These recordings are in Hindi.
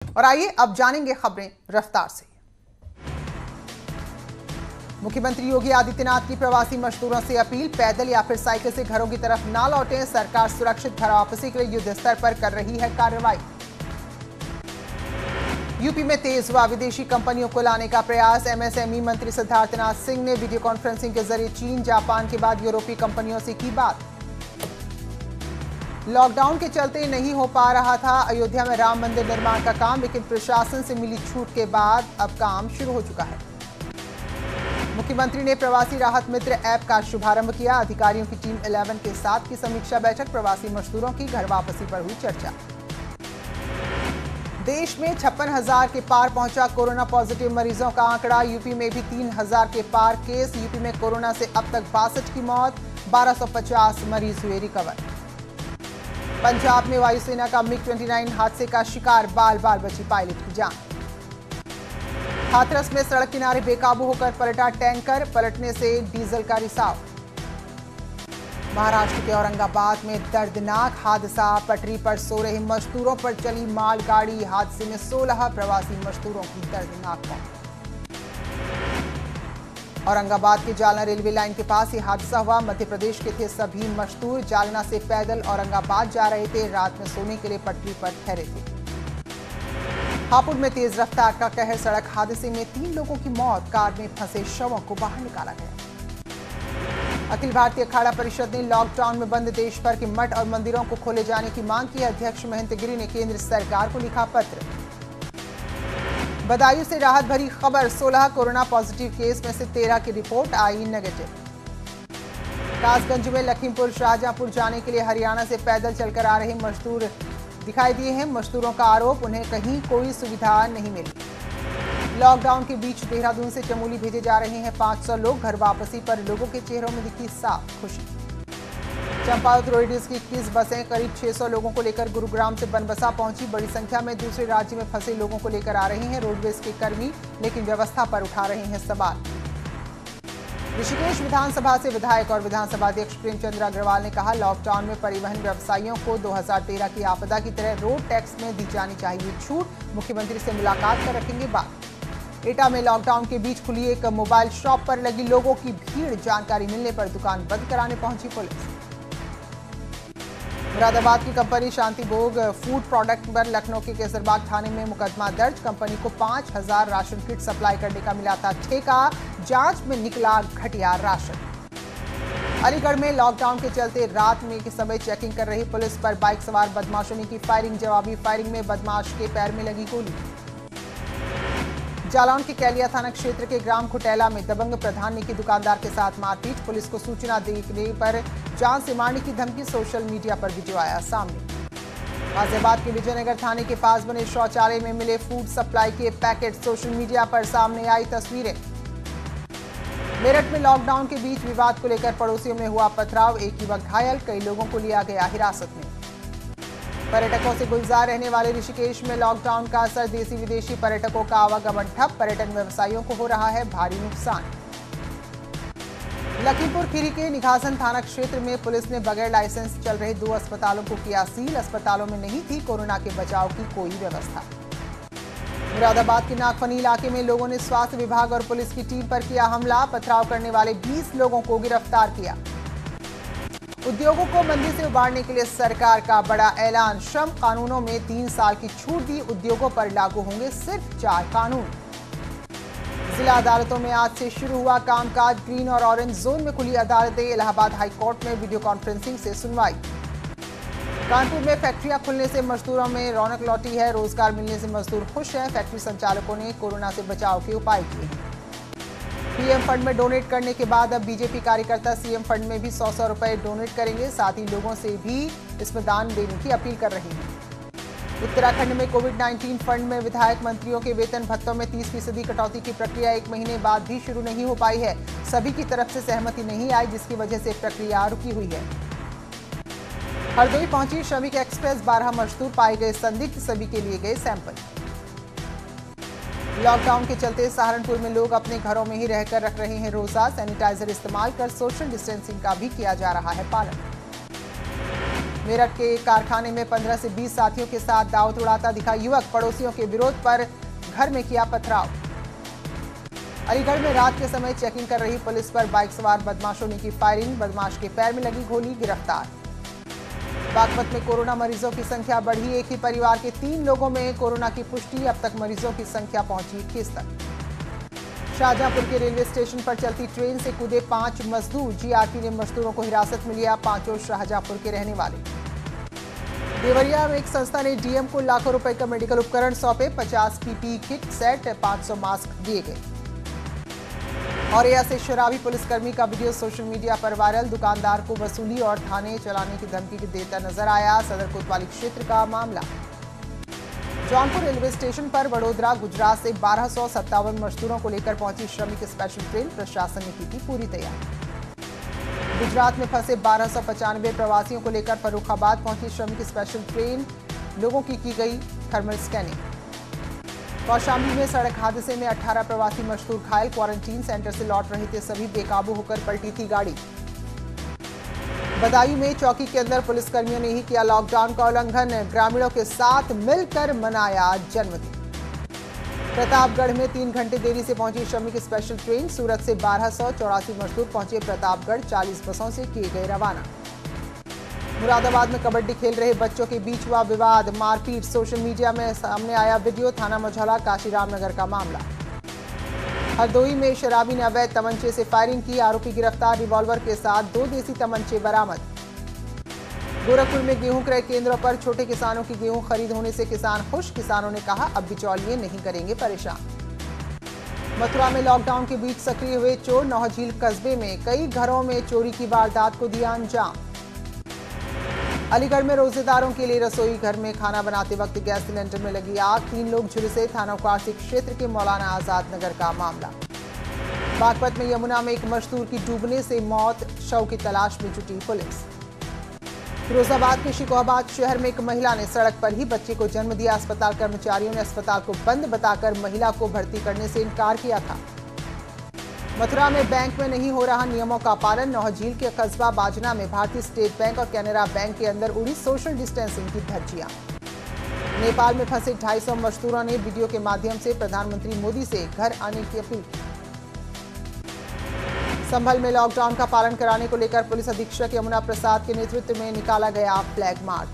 और आइए अब जानेंगे खबरें रफ्तार से। मुख्यमंत्री योगी आदित्यनाथ की प्रवासी मजदूरों से अपील, पैदल या फिर साइकिल से घरों की तरफ ना लौटें। सरकार सुरक्षित घर वापसी के लिए युद्ध स्तर पर कर रही है कार्रवाई। यूपी में तेज हुआ विदेशी कंपनियों को लाने का प्रयास। एमएसएमई मंत्री सिद्धार्थनाथ सिंह ने वीडियो कॉन्फ्रेंसिंग के जरिए चीन, जापान के बाद यूरोपीय कंपनियों से की बात। लॉकडाउन के चलते नहीं हो पा रहा था अयोध्या में राम मंदिर निर्माण का काम, लेकिन प्रशासन से मिली छूट के बाद अब काम शुरू हो चुका है। मुख्यमंत्री ने प्रवासी राहत मित्र ऐप का शुभारंभ किया। अधिकारियों की टीम 11 के साथ की समीक्षा बैठक। प्रवासी मजदूरों की घर वापसी पर हुई चर्चा। देश में 56,000 के पार पहुंचा कोरोना पॉजिटिव मरीजों का आंकड़ा। यूपी में भी 3,000 के पार केस। यूपी में कोरोना से अब तक 62 की मौत, 1250 मरीज हुए रिकवर। पंजाब में वायुसेना का MiG-29 हादसे का शिकार, बाल बाल बची पायलट की जान। हाथरस में सड़क किनारे बेकाबू होकर पलटा टैंकर, पलटने से डीजल का रिसाव। महाराष्ट्र के औरंगाबाद में दर्दनाक हादसा, पटरी पर सो रहे मजदूरों पर चली मालगाड़ी। हादसे में 16 प्रवासी मजदूरों की दर्दनाक मौत। औरंगाबाद के जालना रेलवे लाइन के पास ये हादसा हुआ। मध्य प्रदेश के थे सभी मजदूर, जालना से पैदल औरंगाबाद जा रहे थे। रात में सोने के लिए पटरी पर ठहरे थे। हापुड़ में तेज रफ्तार का कहर, सड़क हादसे में 3 लोगों की मौत। कार में फंसे शवों को बाहर निकाला गया। अखिल भारतीय अखाड़ा परिषद ने लॉकडाउन में बंद देश भर के मठ और मंदिरों को खोले जाने की मांग की। अध्यक्ष महंत गिरी ने केंद्र सरकार को लिखा पत्र। बदायूं से राहत भरी खबर, 16 कोरोना पॉजिटिव केस में से 13 की रिपोर्ट आई नेगेटिव। कासगंज में लखीमपुर शाहजहांपुर जाने के लिए हरियाणा से पैदल चलकर आ रहे मजदूर दिखाई दिए हैं। मजदूरों का आरोप, उन्हें कहीं कोई सुविधा नहीं मिली। लॉकडाउन के बीच देहरादून से चमोली भेजे जा रहे हैं 500 लोग। घर वापसी पर लोगों के चेहरों में दिखी साफ खुशी। चंपावत रोडवेज की 21 बसें करीब 600 लोगों को लेकर गुरुग्राम से बनबसा पहुंची। बड़ी संख्या में दूसरे राज्य में फंसे लोगों को लेकर आ रहे हैं रोडवेज के कर्मी, लेकिन व्यवस्था पर उठा रहे हैं सवाल। ऋषिकेश विधानसभा से विधायक और विधानसभा अध्यक्ष प्रेमचंद्र अग्रवाल ने कहा, लॉकडाउन में परिवहन व्यवसायियों को 2013 की आपदा की तरह रोड टैक्स में दी जानी चाहिए छूट। मुख्यमंत्री से मुलाकात कर रखेंगे बात। एटा में लॉकडाउन के बीच खुली एक मोबाइल शॉप पर लगी लोगों की भीड़, जानकारी मिलने पर दुकान बंद कराने पहुंची पुलिस। मुरादाबाद की कंपनी शांति भोग फूड प्रोडक्ट पर लखनऊ के केसरबाग थाने में मुकदमा दर्ज। कंपनी को 5,000 राशन किट सप्लाई करने का मिला था ठेका, जांच में निकला घटिया राशन। अलीगढ़ में लॉकडाउन के चलते रात में के समय चेकिंग कर रही पुलिस पर बाइक सवार बदमाशों ने की फायरिंग। जवाबी फायरिंग में बदमाश के पैर में लगी गोली। जालौन के कैलिया थाना क्षेत्र के ग्राम खुटैला में दबंग प्रधान ने की दुकानदार के साथ मारपीट। पुलिस को सूचना देने पर जान से मारने की धमकी, सोशल मीडिया पर वीडियो आया सामने। गाजियाबाद के विजयनगर थाने के पास बने शौचालय में मिले फूड सप्लाई के पैकेट, सोशल मीडिया पर सामने आई तस्वीरें। मेरठ में लॉकडाउन के बीच विवाद को लेकर पड़ोसियों में हुआ पथराव, एक युवक घायल, कई लोगों को लिया गया हिरासत में। पर्यटकों से गुलजार रहने वाले ऋषिकेश में लॉकडाउन का असर, देसी विदेशी पर्यटकों का आवागमन ठप, पर्यटन व्यवसायियों को हो रहा है भारी नुकसान। लखीमपुर खीरी के निघासन थाना क्षेत्र में पुलिस ने बगैर लाइसेंस चल रहे 2 अस्पतालों को किया सील। अस्पतालों में नहीं थी कोरोना के बचाव की कोई व्यवस्था। मुरादाबाद के नागफनी इलाके में लोगों ने स्वास्थ्य विभाग और पुलिस की टीम पर किया हमला। पथराव करने वाले 20 लोगों को गिरफ्तार किया। उद्योगों को मंदी से उबारने के लिए सरकार का बड़ा ऐलान, श्रम कानूनों में 3 साल की छूट दी। उद्योगों पर लागू होंगे सिर्फ 4 कानून। जिला अदालतों में आज से शुरू हुआ कामकाज। ग्रीन और ऑरेंज जोन में खुली अदालतें। इलाहाबाद हाईकोर्ट में वीडियो कॉन्फ्रेंसिंग से सुनवाई। कानपुर में फैक्ट्रियां खुलने से मजदूरों में रौनक लौटी है। रोजगार मिलने से मजदूर खुश हैं। फैक्ट्री संचालकों ने कोरोना से बचाव के उपाय किए हैं। पीएम फंड में डोनेट करने के बाद अब बीजेपी कार्यकर्ता सीएम फंड में भी 100-100 रुपए डोनेट करेंगे। साथ ही लोगों से भी इसमें दान देने की अपील कर रहे हैं। उत्तराखंड में कोविड-19 फंड में विधायक मंत्रियों के वेतन भत्तों में 30% कटौती की प्रक्रिया 1 महीने बाद भी शुरू नहीं हो पाई है। सभी की तरफ से सहमति नहीं आई, जिसकी वजह से प्रक्रिया रुकी हुई है। हरदोई पहुंची श्रमिक एक्सप्रेस, 12 मजदूर पाए गए संदिग्ध, सभी के लिए गए सैंपल। लॉकडाउन के चलते सहारनपुर में लोग अपने घरों में ही रहकर रख रहे हैं रोजा। सैनिटाइजर इस्तेमाल कर सोशल डिस्टेंसिंग का भी किया जा रहा है पालन। मेरठ के कारखाने में 15 से 20 साथियों के साथ दावत उड़ाता दिखा युवक, पड़ोसियों के विरोध पर घर में किया पथराव। अलीगढ़ में रात के समय चेकिंग कर रही पुलिस पर बाइक सवार बदमाशों ने की फायरिंग, बदमाश के पैर में लगी गोली, गिरफ्तार। बागपत में कोरोना मरीजों की संख्या बढ़ी, एक ही परिवार के 3 लोगों में कोरोना की पुष्टि, अब तक मरीजों की संख्या पहुंची 21 तक। शाहजहांपुर के रेलवे स्टेशन पर चलती ट्रेन से कूदे 5 मजदूर, जीआरपी ने मजदूरों को हिरासत में लिया, 5 शाहजहांपुर के रहने वाले। देवरिया में एक संस्था ने डीएम को लाखों रुपए का मेडिकल उपकरण सौंपे, 50 पीपीई किट सेट, 500 मास्क दिए गए। औरैया से शराबी पुलिसकर्मी का वीडियो सोशल मीडिया पर वायरल, दुकानदार को वसूली और थाने चलाने की धमकी देता नजर आया, सदर कोतवाली क्षेत्र का मामला। जौनपुर रेलवे स्टेशन पर वडोदरा गुजरात से 1257 मजदूरों को लेकर पहुंची श्रमिक स्पेशल ट्रेन, प्रशासन ने की थी पूरी तैयारी। गुजरात में फंसे 1295 प्रवासियों को लेकर फर्रुखाबाद पहुंची श्रमिक स्पेशल ट्रेन, लोगों की गई थर्मल स्कैनिंग। कौशाम्बी में सड़क हादसे में 18 प्रवासी मजदूर घायल, क्वारंटीन सेंटर से लौट रहे थे सभी, बेकाबू होकर पलटी थी गाड़ी। बदायूं में चौकी के अंदर पुलिसकर्मियों ने ही किया लॉकडाउन का उल्लंघन, ग्रामीणों के साथ मिलकर मनाया जन्मदिन। प्रतापगढ़ में 3 घंटे देरी से पहुंची श्रमिक स्पेशल ट्रेन, सूरत से 1284 मजदूर पहुंचे प्रतापगढ़, 40 बसों से किए गए रवाना। मुरादाबाद में कबड्डी खेल रहे बच्चों के बीच हुआ विवाद, मारपीट, सोशल मीडिया में सामने आया वीडियो, थाना मझौला काशीराम नगर का मामला। हरदोई में शराबी ने अवैध तमंचे से फायरिंग की, आरोपी गिरफ्तार, रिवॉल्वर के साथ 2 देसी तमंचे बरामद। गोरखपुर में गेहूं क्रय केंद्रों पर छोटे किसानों की गेहूं खरीद होने से किसान खुश, किसानों ने कहा अब बिचौलिए नहीं करेंगे परेशान। मथुरा में लॉकडाउन के बीच सक्रिय हुए चोर, नौहझील कस्बे में कई घरों में चोरी की वारदात को दिया अंजाम। अलीगढ़ में रोजेदारों के लिए रसोई घर में खाना बनाते वक्त गैस सिलेंडर में लगी आग, 3 लोग झुलसे, थाना कासी क्षेत्र के मौलाना आजाद नगर का मामला। बागपत में यमुना में एक मजदूर की डूबने से मौत, शव की तलाश में जुटी पुलिस। फिरोजाबाद के शिकोहाबाद शहर में एक महिला ने सड़क पर ही बच्चे को जन्म दिया, अस्पताल कर्मचारियों ने अस्पताल को बंद बताकर महिला को भर्ती करने से इनकार किया था। मथुरा में बैंक में नहीं हो रहा नियमों का पालन, नौहझील के कस्बा बाजना में भारतीय स्टेट बैंक और कैनरा बैंक के अंदर उड़ी सोशल डिस्टेंसिंग की धज्जियां। नेपाल में फंसे 250 मजदूरों ने वीडियो के माध्यम से प्रधानमंत्री मोदी से घर आने की अपील की। संभल में लॉकडाउन का पालन कराने को लेकर पुलिस अधीक्षक यमुना प्रसाद के नेतृत्व में निकाला गया फ्लैग मार्च।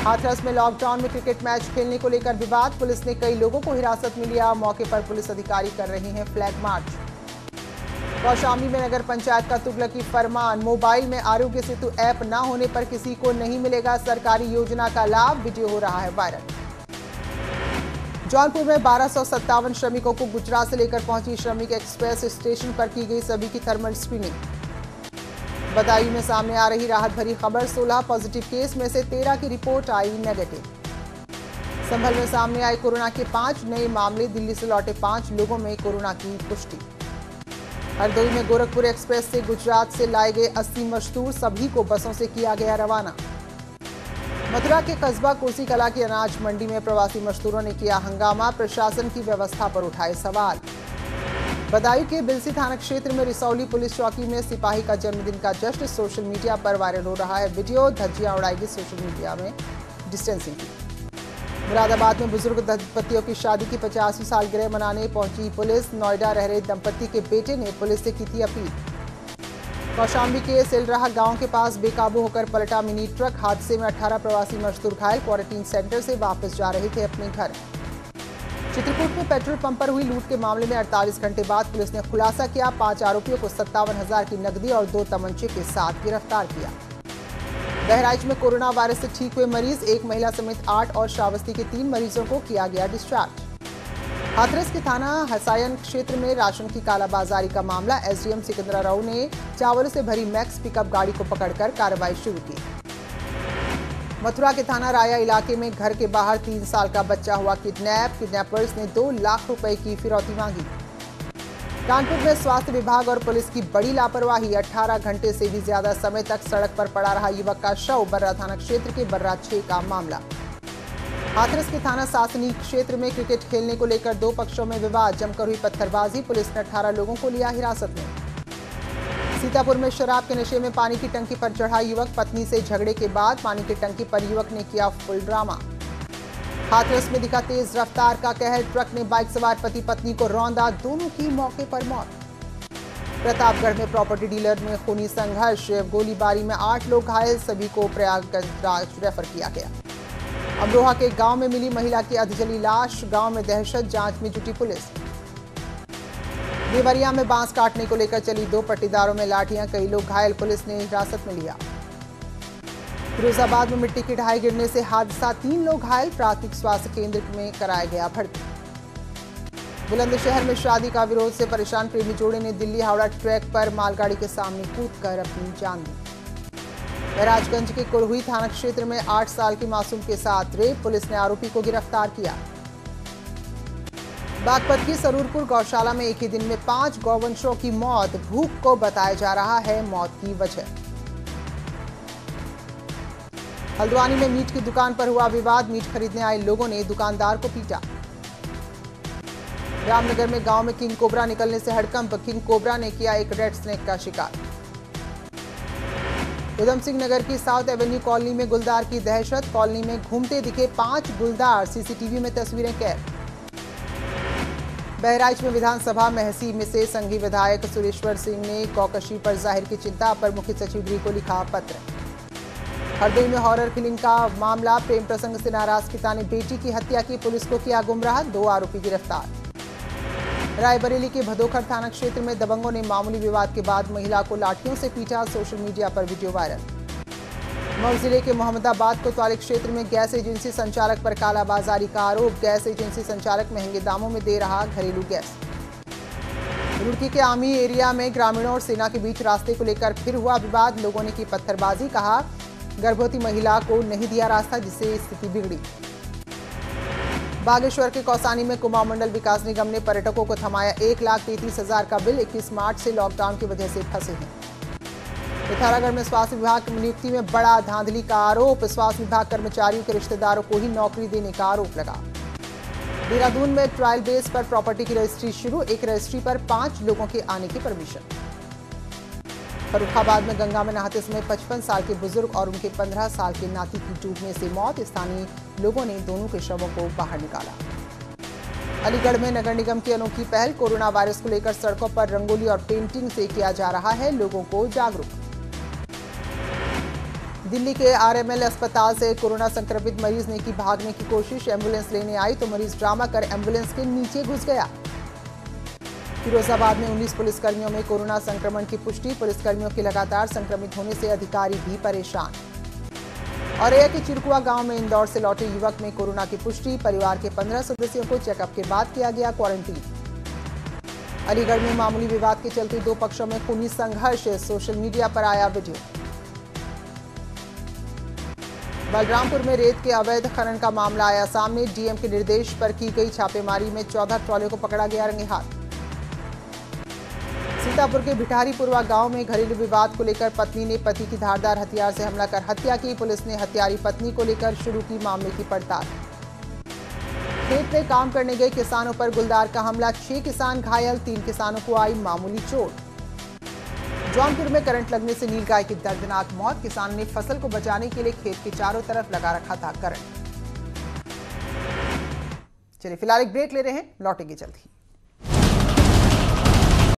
हाथरस में लॉकडाउन में क्रिकेट मैच खेलने को लेकर विवाद, पुलिस ने कई लोगों को हिरासत में लिया, मौके पर पुलिस अधिकारी कर रहे हैं फ्लैग मार्च। कौशाम्बी में नगर पंचायत का तुगलकी फरमान, मोबाइल में आरोग्य सेतु ऐप न होने पर किसी को नहीं मिलेगा सरकारी योजना का लाभ, वीडियो हो रहा है वायरल। जौनपुर में 1257 श्रमिकों को गुजरात से लेकर पहुंची श्रमिक एक्सप्रेस, स्टेशन पर की गई सभी की थर्मल स्क्रीनिंग। बदायूं में सामने आ रही राहत भरी खबर, 16 पॉजिटिव केस में से 13 की रिपोर्ट आई नेगेटिव। संभल में सामने आए कोरोना के 5 नए मामले, दिल्ली से लौटे 5 लोगों में कोरोना की पुष्टि। हरदोई में गोरखपुर एक्सप्रेस से गुजरात से लाए गए 80 मजदूर, सभी को बसों से किया गया रवाना। मथुरा के कस्बा कुर्सी कला की अनाज मंडी में प्रवासी मजदूरों ने किया हंगामा, प्रशासन की व्यवस्था पर उठाए सवाल। बदायूं के बिलसी थाना क्षेत्र में रिसौली पुलिस चौकी में सिपाही का जन्मदिन का जश्न, सोशल मीडिया पर वायरल हो रहा है वीडियो, धज्जियां उड़ाएगी सोशल मीडिया में डिस्टेंसिंग की। मुरादाबाद में बुजुर्ग दंपतियों की शादी की 50वीं सालगिरह मनाने पहुंची पुलिस, नोएडा रह रहे दंपति के बेटे ने पुलिस से की थी अपील। कौशाम्बी के सिलराहा गांव के पास बेकाबू होकर पलटा मिनी ट्रक, हादसे में 18 प्रवासी मजदूर घायल, क्वारंटीन सेंटर से वापस जा रहे थे अपने घर। चित्रकूट में पेट्रोल पंप पर हुई लूट के मामले में 48 घंटे बाद पुलिस ने खुलासा किया, 5 आरोपियों को 57,000 की नकदी और 2 तमंचे के साथ गिरफ्तार किया। बहराइच में कोरोना वायरस से ठीक हुए मरीज, एक महिला समेत 8 और श्रावस्ती के 3 मरीजों को किया गया डिस्चार्ज। हाथरस के थाना हसायन क्षेत्र में राशन की कालाबाजारी का मामला, एसडीएम सिकंदरा राव ने चावलों से भरी मैक्स पिकअप गाड़ी को पकड़कर कार्रवाई शुरू की। मथुरा के थाना राया इलाके में घर के बाहर 3 साल का बच्चा हुआ किडनैप, किडनैपर्स ने 2 लाख रुपए की फिरौती मांगी। कानपुर में स्वास्थ्य विभाग और पुलिस की बड़ी लापरवाही, 18 घंटे से भी ज्यादा समय तक सड़क पर पड़ा रहा युवक का शव, बर्रा थाना क्षेत्र के बर्रा 6 का मामला। हाथरस के थाना सासनी क्षेत्र में क्रिकेट खेलने को लेकर 2 पक्षों में विवाद, जमकर हुई पत्थरबाजी, पुलिस ने 18 लोगों को लिया हिरासत में। सीतापुर में शराब के नशे में पानी की टंकी पर चढ़ा युवक, पत्नी से झगड़े के बाद पानी की टंकी पर युवक ने किया फुल ड्रामा। हाथरस में दिखा तेज रफ्तार का कहर, ट्रक ने बाइक सवार पति पत्नी को रौंदा, दोनों की मौके पर मौत। प्रतापगढ़ में प्रॉपर्टी डीलर में खूनी संघर्ष, गोलीबारी में 8 लोग घायल, सभी को प्रयागराज रेफर किया गया। अमरोहा के गांव में मिली महिला की अधजली लाश, गांव में दहशत, जांच में जुटी पुलिस। देवरिया में बांस काटने को लेकर चली 2 पट्टीदारों में लाठियां, कई लोग घायल, पुलिस ने हिरासत में लिया। फिरोजाबाद में मिट्टी की ढाई गिरने से हादसा, 3 लोग घायल, प्राथमिक स्वास्थ्य केंद्र में कराया गया भर्ती। बुलंदशहर में शादी का विरोध से परेशान प्रेमी जोड़े ने दिल्ली हावड़ा ट्रैक पर मालगाड़ी के सामने कूदकर अपनी जान दी। महराजगंज के कुरहुई थाना क्षेत्र में 8 साल की मासूम के साथ रेप, पुलिस ने आरोपी को गिरफ्तार किया। बागपत की सरूरपुर गौशाला में एक ही दिन में 5 गौवंशों की मौत, भूख को बताया जा रहा है मौत की वजह। हल्द्वानी में मीट की दुकान पर हुआ विवाद, मीट खरीदने आए लोगों ने दुकानदार को पीटा। रामनगर में गांव में किंग कोबरा निकलने से हड़कंप, किंग कोबरा ने किया एक रेड स्नेक का शिकार। उधम सिंह नगर की साउथ एवेन्यू कॉलोनी में गुलदार की दहशत, कॉलोनी में घूमते दिखे 5 गुलदार, सीसीटीवी में तस्वीरें कैद। बहराइच में विधानसभा महसी में से संघी विधायक सुरेश्वर सिंह ने गौकशी पर जाहिर की चिंता, पर मुख्य सचिव गृह को लिखा पत्र। हरदोई में हॉरर किलिंग का मामला, प्रेम प्रसंग से नाराज पिता ने बेटी की हत्या की, पुलिस को किया गुमराह, 2 आरोपी गिरफ्तार। रायबरेली के भदोखर थाना क्षेत्र में दबंगों ने मामूली विवाद के बाद महिला को लाठियों से पीटा, सोशल मीडिया पर वीडियो वायरल। मऊ जिले के मोहम्मदाबाद कोतवाली क्षेत्र में गैस एजेंसी संचालक पर कालाबाजारी का आरोप, गैस एजेंसी संचालक महंगे दामों में दे रहा घरेलू गैस। रुड़की के आमी एरिया में ग्रामीणों और सेना के बीच रास्ते को लेकर फिर हुआ विवाद, लोगों ने की पत्थरबाजी, कहा गर्भवती महिला को नहीं दिया रास्ता, जिससे स्थिति बिगड़ी। बागेश्वर के कौसानी में कुमाऊं मंडल विकास निगम ने पर्यटकों को थमाया 1,33,000 का बिल, 21 मार्च से लॉकडाउन की वजह से फंसे हैं। पिथौरागढ़ में स्वास्थ्य विभाग की नियुक्ति में बड़ा धांधली का आरोप, स्वास्थ्य विभाग कर्मचारियों के रिश्तेदारों को ही नौकरी देने का आरोप लगा। देहरादून में ट्रायल बेस पर प्रॉपर्टी की रजिस्ट्री शुरू, एक रजिस्ट्री पर 5 लोगों के आने की परमिशन। फर्रुखाबाद में गंगा में नहाते समय 55 साल के बुजुर्ग और उनके 15 साल के नाती की डूबने से मौत, स्थानीय लोगों ने दोनों के शवों को बाहर निकाला। अलीगढ़ में नगर निगम की अनोखी पहल, कोरोना वायरस को लेकर सड़कों पर रंगोली और पेंटिंग से किया जा रहा है लोगों को जागरूक। दिल्ली के आरएमएल अस्पताल से कोरोना संक्रमित मरीज ने की भागने की कोशिश, एम्बुलेंस लेने आई तो मरीज ड्रामा कर एम्बुलेंस के नीचे घुस गया। फिरोजाबाद में 19 पुलिसकर्मियों में कोरोना संक्रमण की पुष्टि, पुलिसकर्मियों के लगातार संक्रमित होने से अधिकारी भी परेशान। औरैया के चिरकुआ गांव में इंदौर से लौटे युवक में कोरोना की पुष्टि, परिवार के 15 सदस्यों को चेकअप के बाद किया गया क्वारंटीन। अलीगढ़ में मामूली विवाद के चलते 2 पक्षों में खूनी संघर्ष, सोशल मीडिया पर आया वीडियो। बलरामपुर में रेत के अवैध खनन का मामला आया सामने, डीएम के निर्देश पर की गई छापेमारी में 14 ट्रॉले को पकड़ा गया रंगे हाथ। सीतापुर के भिठारीपुरवा गांव में घरेलू विवाद को लेकर पत्नी ने पति की धारदार हथियार से हमला कर हत्या की, पुलिस ने हत्यारी पत्नी को लेकर शुरू की मामले की पड़ताल। खेत में काम करने गए किसानों पर गुलदार का हमला, 6 किसान घायल, 3 किसानों को आई मामूली चोट। जौनपुर में करंट लगने से नीलगाय की दर्दनाक मौत, किसान ने फसल को बचाने के लिए खेत के चारों तरफ लगा रखा था करंट। चलिए फिलहाल एक ब्रेक ले रहे हैं, लौटेंगे जल्दी।